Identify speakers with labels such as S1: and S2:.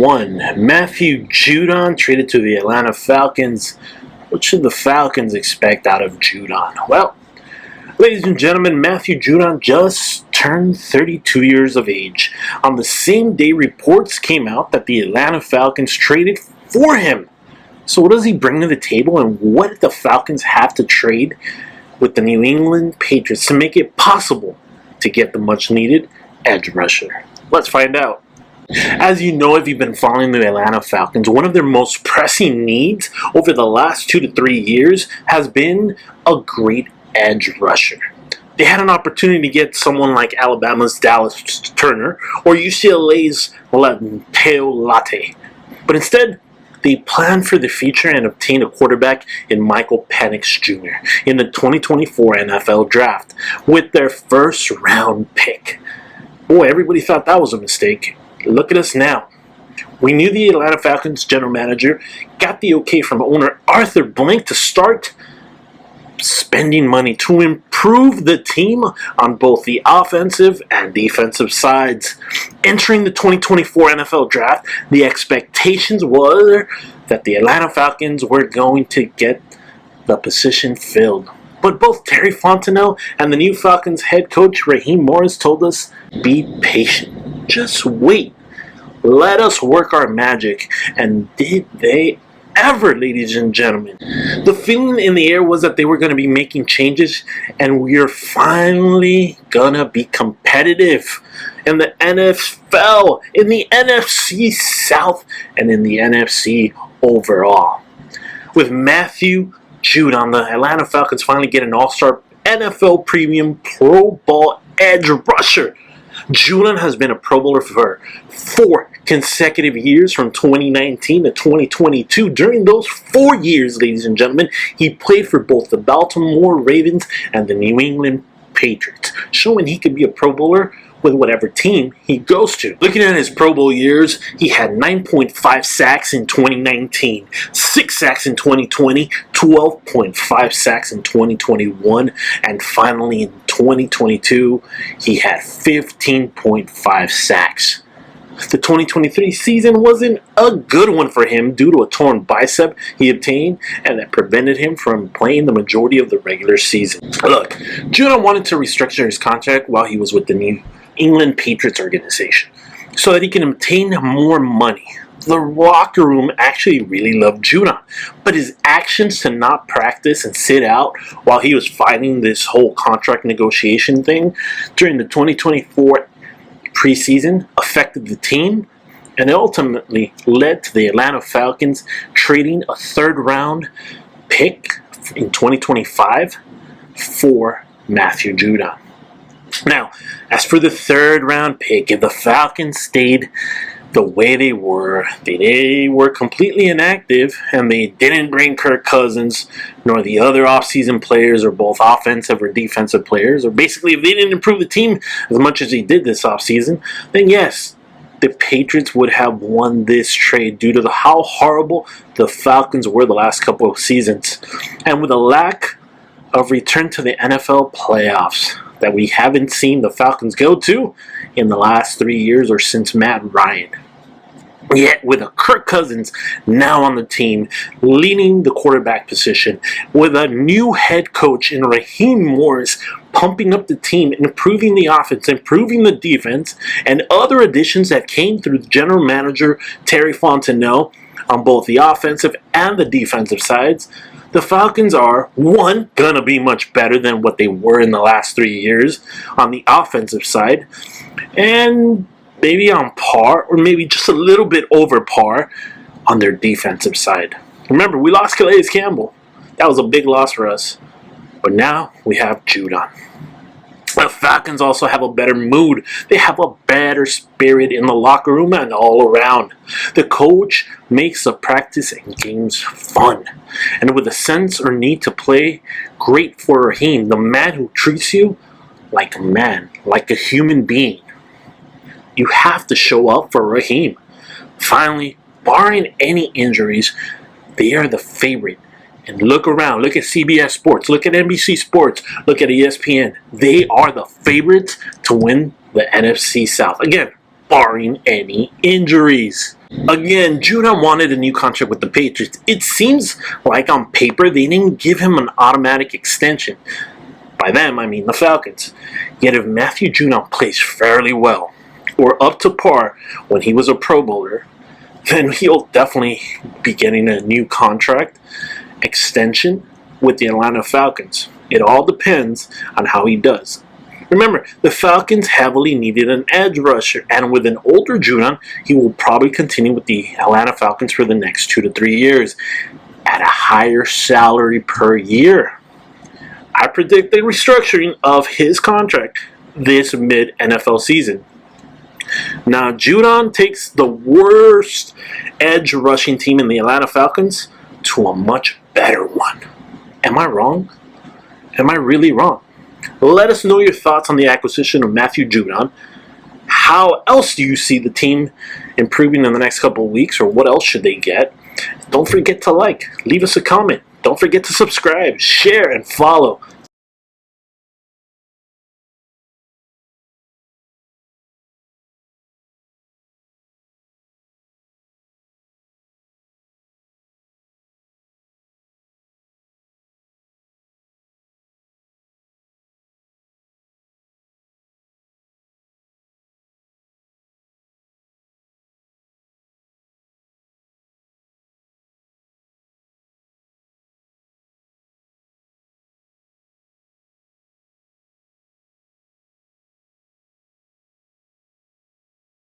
S1: 1. Matthew Judon traded to the Atlanta Falcons. What should the Falcons expect out of Judon? Well, ladies and gentlemen, Matthew Judon just turned 32 years of age. On the same day, reports came out that the Atlanta Falcons traded for him. So what does he bring to the table, and what did the Falcons have to trade with the New England Patriots to make it possible to get the much-needed edge rusher? Let's find out. As you know, if you've been following the Atlanta Falcons, one of their most pressing needs over the last 2 to 3 years has been a great edge rusher. They had an opportunity to get someone like Alabama's Dallas Turner or UCLA's Teo Latte, but instead they planned for the future and obtained a quarterback in Michael Penix Jr. in the 2024 NFL Draft with their first round pick. Boy, everybody thought that was a mistake. Look at us now. We knew the Atlanta Falcons general manager got the okay from owner Arthur Blank to start spending money to improve the team on both the offensive and defensive sides. Entering the 2024 NFL Draft, the expectations were that the Atlanta Falcons were going to get the position filled. But both Terry Fontenot and the new Falcons head coach Raheem Morris told us, be patient. Just wait. Let us work our magic. And did they ever, ladies and gentlemen? The feeling in the air was that they were going to be making changes, and we are finally going to be competitive in the NFL, in the NFC South, and in the NFC overall. With Matthew Judon, the Atlanta Falcons finally get an all-star NFL premium Pro Bowl edge rusher. Judon has been a Pro Bowler for 4 consecutive years from 2019 to 2022. During those 4 years, ladies and gentlemen, he played for both the Baltimore Ravens and the New England Patriots, showing he could be a Pro Bowler with whatever team he goes to. Looking at his Pro Bowl years, he had 9.5 sacks in 2019, 6 sacks in 2020, 12.5 sacks in 2021, and finally in 2022, he had 15.5 sacks. The 2023 season wasn't a good one for him due to a torn bicep he obtained, and that prevented him from playing the majority of the regular season. Look, Judon wanted to restructure his contract while he was with the New England Patriots organization so that he can obtain more money. The locker room actually really loved Judon, but his actions to not practice and sit out while he was fighting this whole contract negotiation thing during the 2024 preseason affected the team, and it ultimately led to the Atlanta Falcons trading a 3rd round pick in 2025 for Matthew Judon. Now, as for the 3rd round pick, if the Falcons stayed the way they were completely inactive, and they didn't bring Kirk Cousins nor the other offseason players, or both offensive or defensive players, or basically if they didn't improve the team as much as they did this offseason, then yes, the Patriots would have won this trade due to how horrible the Falcons were the last couple of seasons, and with a lack of return to the NFL playoffs that we haven't seen the Falcons go to in the last 3 years or since Matt Ryan. Yet with a Kirk Cousins now on the team, leading the quarterback position, with a new head coach in Raheem Morris pumping up the team, improving the offense, improving the defense, and other additions that came through the general manager Terry Fontenot on both the offensive and the defensive sides, the Falcons are, 1, gonna be much better than what they were in the last 3 years on the offensive side, and maybe on par, or maybe just a little bit over par on their defensive side. Remember, we lost Calais Campbell. That was a big loss for us. But now we have Judon. The Falcons also have a better mood. They have a better spirit in the locker room and all around. The coach makes the practice and games fun. And with a sense or need to play great for Raheem, the man who treats you like a man, like a human being. You have to show up for Raheem. Finally, barring any injuries, they are the favorite. And look around, look at CBS Sports, look at NBC Sports, look at ESPN. They are the favorites to win the NFC South. Again, barring any injuries. Again, Judon wanted a new contract with the Patriots. It seems like on paper they didn't give him an automatic extension. By them, I mean the Falcons. Yet if Matthew Judon plays fairly well, or up to par when he was a Pro Bowler, then he'll definitely be getting a new contract extension with the Atlanta Falcons. It all depends on how he does. Remember, the Falcons heavily needed an edge rusher, and with an older Judon, he will probably continue with the Atlanta Falcons for the next 2 to 3 years at a higher salary per year. I predict the restructuring of his contract this mid-NFL season. Now, Judon takes the worst edge rushing team in the Atlanta Falcons to a much better one. Am I wrong? Am I really wrong? Let us know your thoughts on the acquisition of Matthew Judon. How else do you see the team improving in the next couple of weeks, or what else should they get? Don't forget to like, leave us a comment. Don't forget to subscribe, share, and follow.